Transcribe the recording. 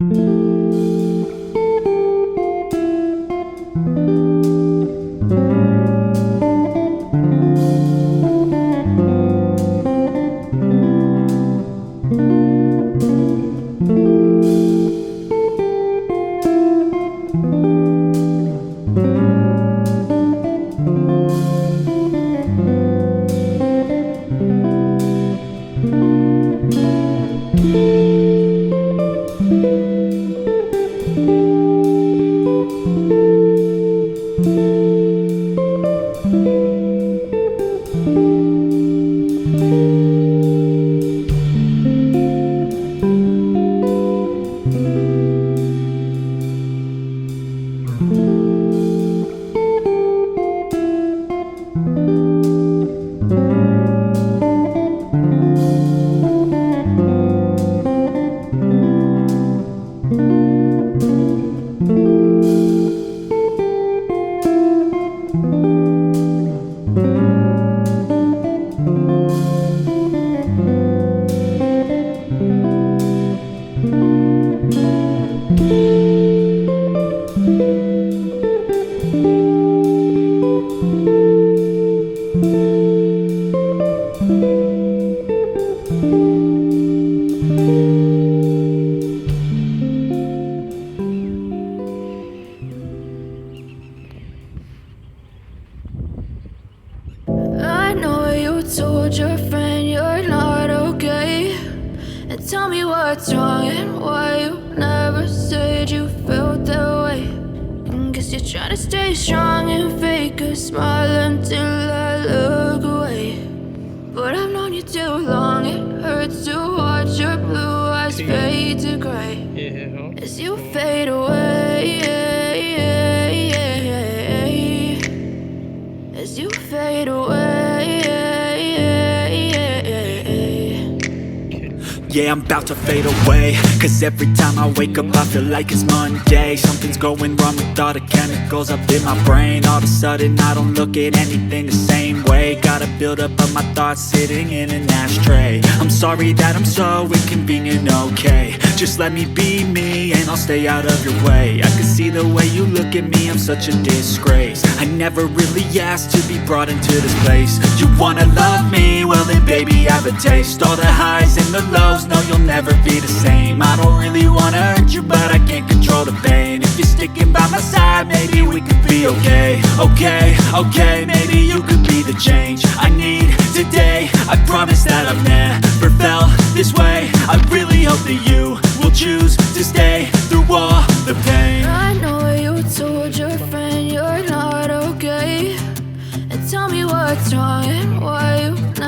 I know you told your friend you're not okay, and tell me what's wrong and why you never said you felt that way. And guess you're trying to stay strong and fake a smile until I look away. But I've known you too long, it hurts to watch your blue eyes fade to gray as you fade away, as you fade away. Yeah, I'm about to fade away, cause every time I wake up I feel like it's Monday. Something's going wrong with all the chemicals up in my brain. All of a sudden I don't look at anything the same way. Gotta build up of my thoughts sitting in an ashtray. I'm sorry that I'm so inconvenient, okay. Just let me be me and I'll stay out of your way. I can see the way you look at me, I'm such a disgrace. I never really asked to be brought into this place. You wanna love me? Well then baby I have a taste. All the highs and the lows, no you'll never be the same. I don't really wanna hurt you but I can't control the pain. If you're sticking by my side maybe we could be okay. Okay, maybe you could be the change I need today. I promise that I've never felt this way. I really hope that you will choose to stay through all the pain. I know you told your friend you're not okay, and tell me what's wrong and why you